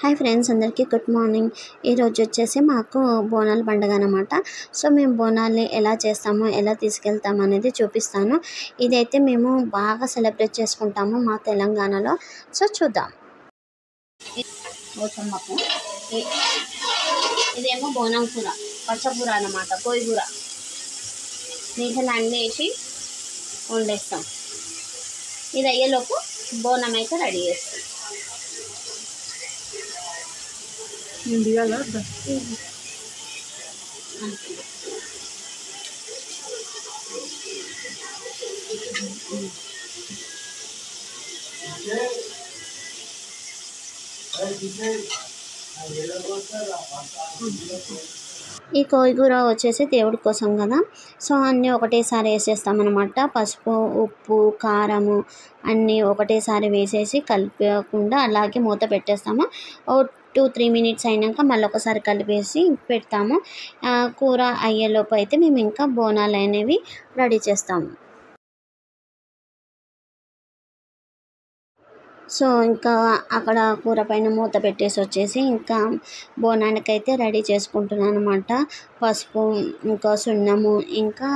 Hi friends, అందరికీ good morning. ఈరోజు వచ్చేసి మాకు బోనాల పండుగ అనమాట. సో మేము బోనాల్ని ఎలా చేస్తాము, ఎలా తీసుకెళ్తాము అనేది చూపిస్తాను. ఇదైతే మేము బాగా సెలబ్రేట్ చేసుకుంటాము మా తెలంగాణలో. సో చూద్దాం. పోచమ్మకు ఇదేమో బోనం కూర, పచ్చకూర అనమాట, కోయిగూర. నీళ్ళు అన్నీ వేసి వండేస్తాం. ఇది అయ్యేలోపు బోనం అయితే రెడీ చేస్తాం. ఈ కోయిగూర వచ్చేసి దేవుడి కోసం కదా, సో అన్నీ ఒకటేసారి వేసేస్తామన్నమాట. పసుపు, ఉప్పు, కారము అన్నీ ఒకటేసారి వేసేసి కలిపకుండా అలాగే మూత పెట్టేస్తాము. 2-3 మినిట్స్ అయినాక మళ్ళీ ఒకసారి కలిపేసి పెడతాము. కూర అయ్యేలోపు అయితే మేము ఇంకా బోనాలు అనేవి రెడీ చేస్తాము. సో ఇంకా అక్కడ కూర పైన మూత పెట్టేసి వచ్చేసి ఇంకా బోనానికి అయితే రెడీ చేసుకుంటున్నాను అనమాట. పసుపు, ఇంకా సున్నము, ఇంకా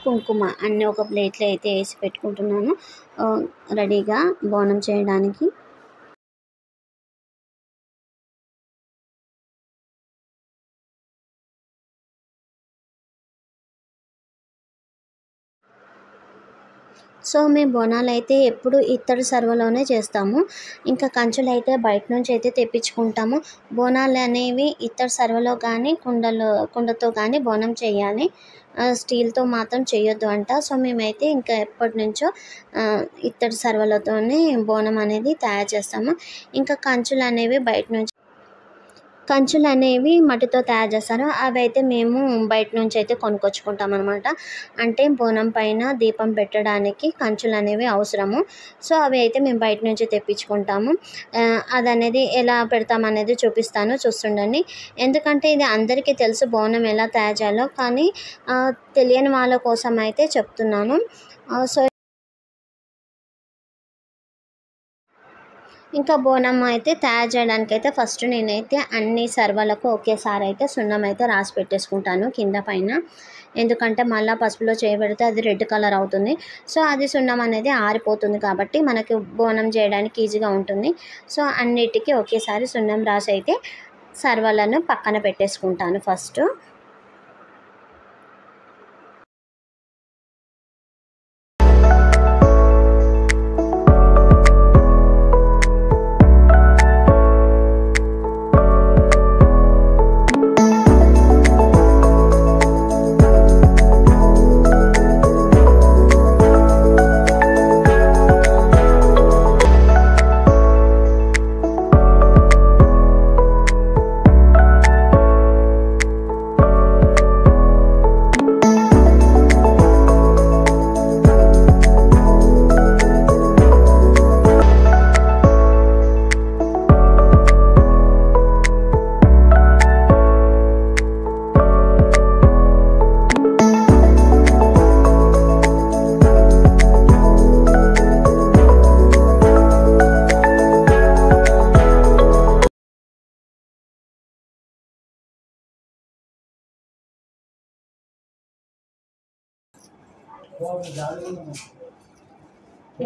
కుంకుమ అన్నీ ఒక ప్లేట్లో అయితే వేసి పెట్టుకుంటున్నాను రెడీగా బోనం చేయడానికి. సో మేము బోనాలు అయితే ఎప్పుడు ఇత్తడి సర్వలోనే చేస్తాము. ఇంకా కంచులు అయితే బయట నుంచి అయితే తెప్పించుకుంటాము. బోనాలు అనేవి ఇత్తడి సర్వలో కానీ కుండతో కానీ బోనం చేయాలి, స్టీల్తో మాత్రం చేయొద్దు అంట. సో మేమైతే ఇంకా ఎప్పటి నుంచో ఇత్తడి సర్వలతోనే బోనం అనేది తయారు చేస్తాము. ఇంకా కంచులు అనేవి మట్టితో తయారు చేస్తారు. అవి అయితే మేము బయట నుంచి అయితే కొనుక్కొచ్చుకుంటాం అనమాట. అంటే బోనం పైన దీపం పెట్టడానికి కంచులు అనేవి అవసరము. సో అవి అయితే మేము బయట నుంచి తెప్పించుకుంటాము. అది అనేది ఎలా పెడతామనేది చూపిస్తాను, చూస్తుండండి. ఎందుకంటే ఇది అందరికీ తెలుసు బోనం ఎలా తయారు చేయాలో, కానీ తెలియని వాళ్ళ కోసం అయితే చెప్తున్నాను. సో ఇంకా బోనం అయితే తయారు చేయడానికి అయితే ఫస్ట్ నేనైతే అన్ని సర్వలకు ఒకేసారి అయితే సున్నం అయితే రాసి పెట్టేసుకుంటాను కింద పైన. ఎందుకంటే మళ్ళీ పసుపులో చేయబెడితే అది రెడ్ కలర్ అవుతుంది. సో అది సున్నం అనేది ఆరిపోతుంది కాబట్టి మనకి బోనం చేయడానికి ఈజీగా ఉంటుంది. సో అన్నిటికీ ఒకేసారి సున్నం రాసి అయితే సర్వలను పక్కన పెట్టేసుకుంటాను ఫస్ట్.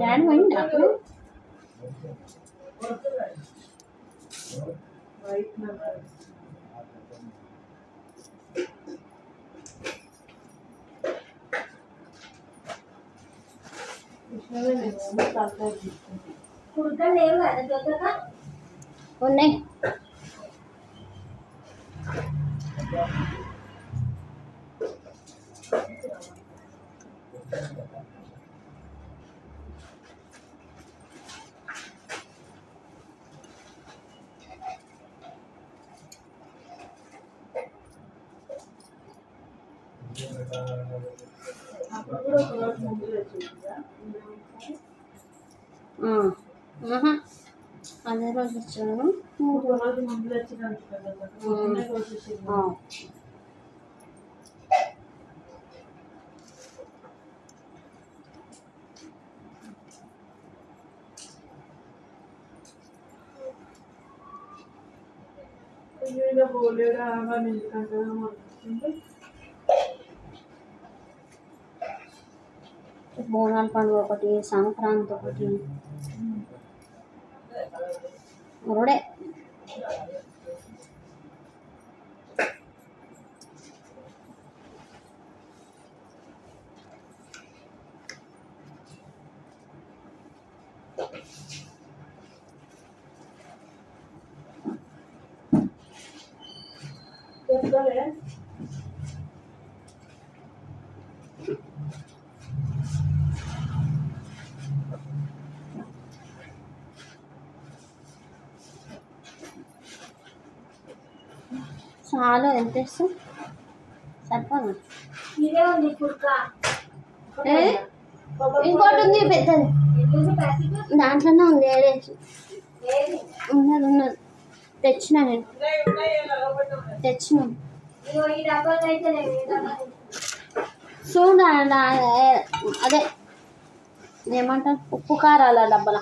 డాడీ పోయింది అప్పుడు కుడుకలు లేవు కదా, ఉన్నాయి. అదే రోజు వచ్చాను. బోనాల పండుగ ఒకటి, సంక్రాంతి ఒకటి, ఒకడే. చాలా ఎంత ఇస్తాం సరిపోదు. ఇంకోటి ఉంది పెద్దది, దాంట్లోనే ఉంది. ఉన్నది ఉన్నది తెచ్చిన నేను తెచ్చిన చూడ అదే ఏమంటారు ఉప్పు కారాల డబ్బల.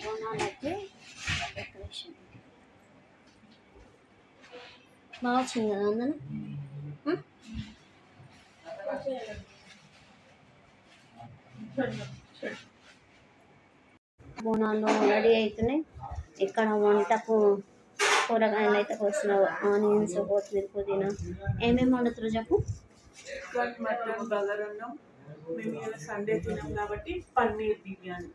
బోనాలకి డెకరేషన్ బాగా వచ్చింది కదా అందరూ. బోనాలు రెడీ అవుతున్నాయి. ఇక్కడ వంటకు కూరగాయలు అయితే కోసినావు, ఆనియన్స్, కొత్తిమీర, పుదీనా. ఏమేమి వండుతారు చెప్పు. మటన్ బగారన్నం, మేము ఇలా సండే తినాం కాబట్టి పన్నీర్ బిర్యానీ.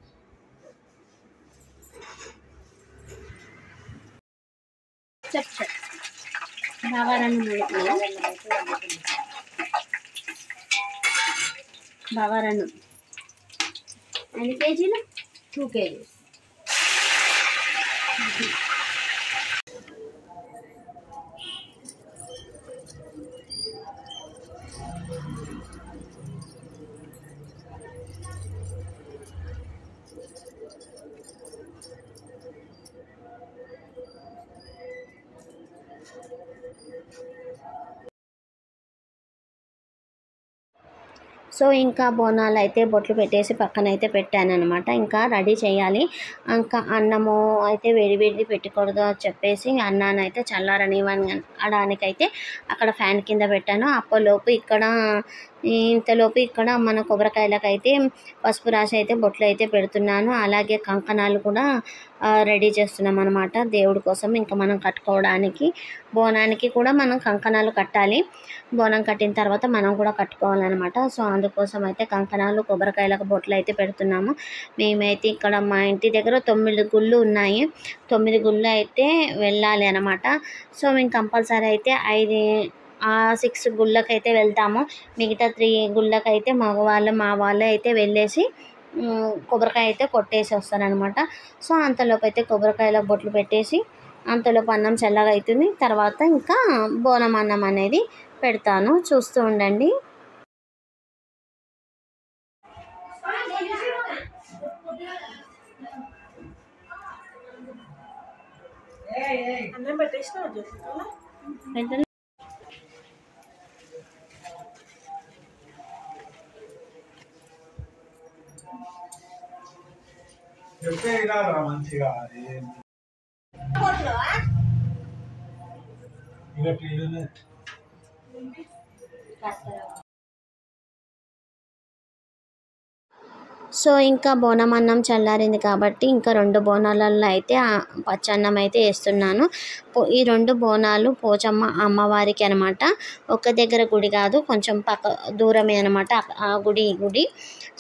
చెప్పు బగారన్నం వండుతున్నావు. బగారన్నం ఎన్ని కేజీలు? 2 kg. సో ఇంకా బోనాలు అయితే బొట్లు పెట్టేసి పక్కన అయితే పెట్టాను అనమాట. ఇంకా రెడీ చేయాలి. ఇంకా అన్నము అయితే వేడి వేడి పెట్టకూడదు అని చెప్పేసి అన్నాన్ని అయితే చల్లారనివ్వడానికైతే అక్కడ ఫ్యాన్ కింద పెట్టాను. అప్పలోపు ఇంతలోపు ఇక్కడ మన కొబ్బరికాయలకైతే పసుపు రాసి అయితే బొట్లు అయితే పెడుతున్నాను. అలాగే కంకణాలు కూడా రెడీ చేస్తున్నాం అనమాట దేవుడి కోసం. ఇంకా మనం కట్టుకోవడానికి బోనానికి కూడా మనం కంకణాలు కట్టాలి. బోనం కట్టిన తర్వాత మనం కూడా కట్టుకోవాలన్నమాట. సో అందుకోసం అయితే కంకణాలు కొబ్బరికాయలకు బొట్లు అయితే పెడుతున్నాము. మేమైతే ఇక్కడ మా ఇంటి దగ్గర 9 గుళ్ళు ఉన్నాయి. 9 గుళ్ళు అయితే వెళ్ళాలి అనమాట. సో మేము కంపల్సరీ అయితే 6 గుళ్ళకైతే వెళ్తాము. మిగతా 3 గుళ్ళకైతే మా వాళ్ళు అయితే వెళ్ళేసి కొబ్బరికాయ అయితే కొట్టేసి వస్తారనమాట. సో అంతలోపు అయితే కొబ్బరికాయల బొట్లు పెట్టేసి అంతలోపు అన్నం చల్లగా అవుతుంది. తర్వాత ఇంకా బోనం అన్నం అనేది పెడతాను, చూస్తూ ఉండండి. అన్నం పెట్టేసిన మంచిగా సో ఇంకా బోనం అన్నం చల్లారింది కాబట్టి ఇంకా 2 బోనాలలో అయితే పచ్చన్నం అయితే వేస్తున్నాను. ఈ 2 బోనాలు పోచమ్మ అమ్మవారికి అనమాట. ఒక దగ్గర గుడి కాదు, కొంచెం దూరమే అనమాట ఆ గుడి.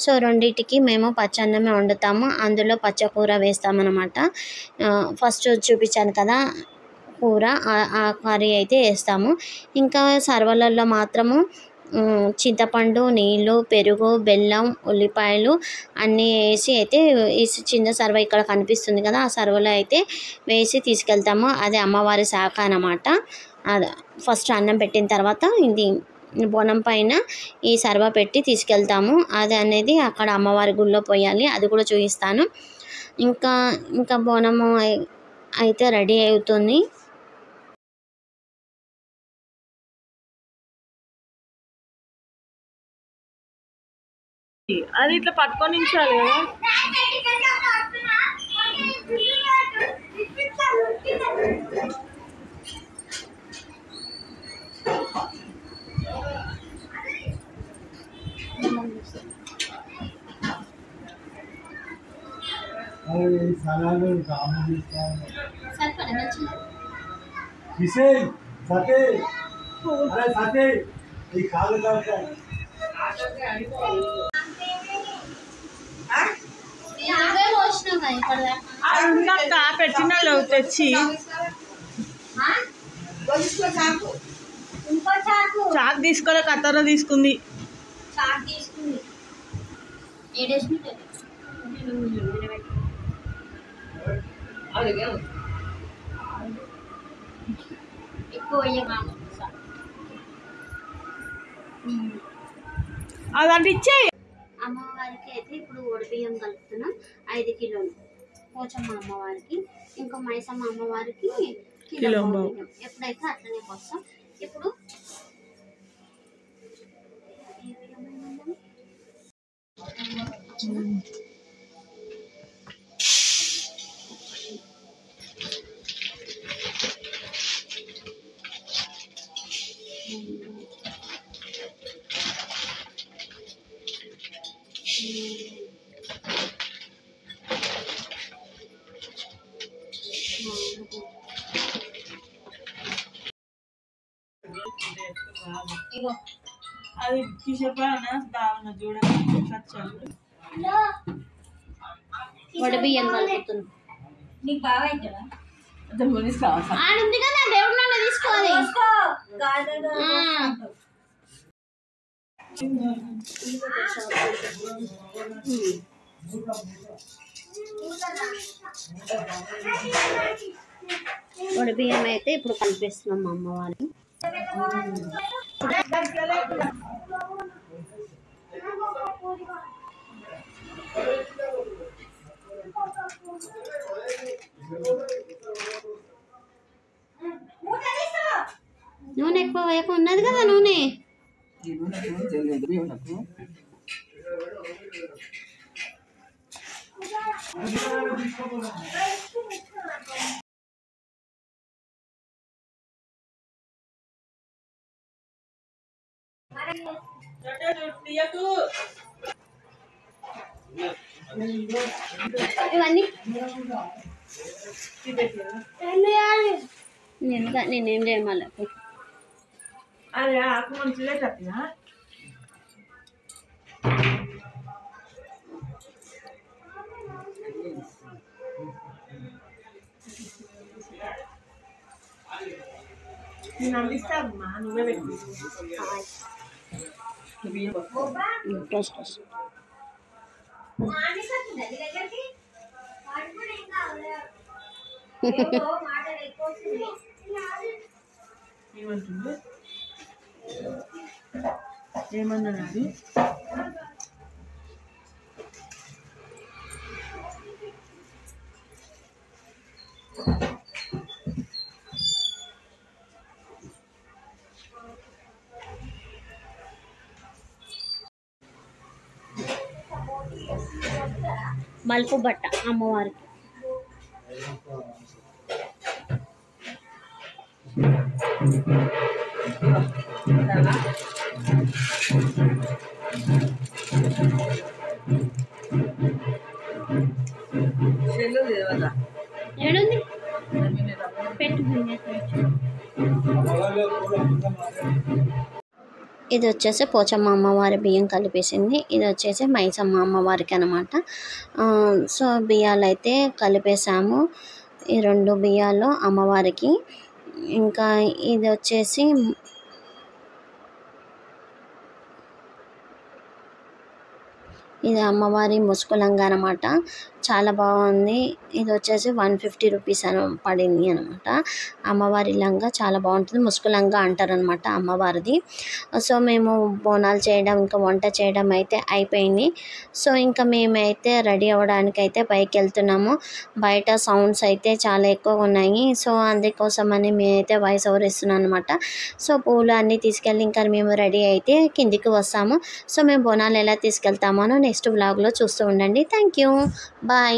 సో రెండింటికి మేము పచ్చన్నమే వండుతాము. అందులో పచ్చకూర వేస్తామన్నమాట. ఫస్ట్ చూపించాను కదా కూర, ఆ కర్రీ అయితే వేస్తాము. ఇంకా సర్వలలో మాత్రము చింతపండు, నీళ్ళు, పెరుగు, బెల్లం, ఉల్లిపాయలు అన్నీ వేసి అయితే ఈ చిన్న సర్వ ఇక్కడ కనిపిస్తుంది కదా, ఆ సర్వలో అయితే వేసి తీసుకెళ్తాము. అది అమ్మవారి శాఖ అన్నమాట. అది ఫస్ట్ అన్నం పెట్టిన తర్వాత ఇది బోనం పైన ఈ సర్వ పెట్టి తీసుకెళ్తాము. అది అనేది అక్కడ అమ్మవారి గుళ్ళో పోయాలి, అది కూడా చూపిస్తాను. ఇంకా బోనము అయితే రెడీ అవుతుంది. అది ఇట్లా పట్టుకొని నించాలి కదా. పెట్టిన తెచ్చి చాక్ తీసుకోలే, కత్తెర తీసుకుంది. అదంటే ఇచ్చే. అమ్మవారికి అయితే ఇప్పుడు బియ్యం కలుపుతున్నాం 5 కిలోలు. పోచమ్మ అమ్మవారికి, ఇంకా మైసమ్మ అమ్మవారికి కిలో బియ్యం. ఎప్పుడైతే అట్లనే పోస్తాం. ఇప్పుడు అది కిషోర్ దావన చూడండి. వడ బియ్యం కలుపుతున్నాం. నీకు బాగా అవుతుందా? ఆడుంది కదా దేవుడు నన్ను తీసుకోవాలి. వడ బియ్యం అయితే ఇప్పుడు కలిపేస్తున్నాం మా అమ్మవారికి. నూనె ఎక్కువ వేయక ఉన్నది కదా నూనె. ఇవన్నీ నేనేం చేయమల్ల. అరే ఆకు మంచిగా తప్పినా నేను అందిస్తానమ్మా, నువ్వే పెట్టి. ఏమంటుంది? ఏమన్నాడు? మలుపు బట్ట అమ్మవారికి. ఏడుంది పెట్టు. ఇది వచ్చేసి పోచమ్మ అమ్మవారి బియ్యం కలిపేసింది. ఇది వచ్చేసి మైసమ్మ అమ్మవారికి అనమాట. సో బియ్యాలు అయితే కలిపేసాము, ఈ 2 బియ్యాలు అమ్మవారికి. ఇంకా ఇది వచ్చేసి ఇది అమ్మవారి ముసుగు లంగా అనమాట. చాలా బాగుంది. ఇది వచ్చేసి 150 రూపీస్ పడింది అనమాట. అమ్మవారి లంగా చాలా బాగుంటుంది. ముసుగు లంగా అంటారనమాట అమ్మవారిది. సో మేము బోనాలు చేయడం ఇంకా వంట చేయడం అయితే అయిపోయింది. సో ఇంకా మేమైతే రెడీ అవ్వడానికి అయితే పైకి వెళ్తున్నాము. బయట సౌండ్స్ అయితే చాలా ఎక్కువగా ఉన్నాయి. సో అందుకోసమని మేమైతే వాయిస్ ఓవర్ ఇస్తున్నాను అనమాట. సో పూలు అన్నీ తీసుకెళ్ళి ఇంకా మేము రెడీ అయితే కిందికి వస్తాము. సో మేము బోనాలు ఎలా తీసుకెళ్తామో నెక్స్ట్ వ్లాగ్లో చూస్తూ ఉండండి. Thank you. బాయ్.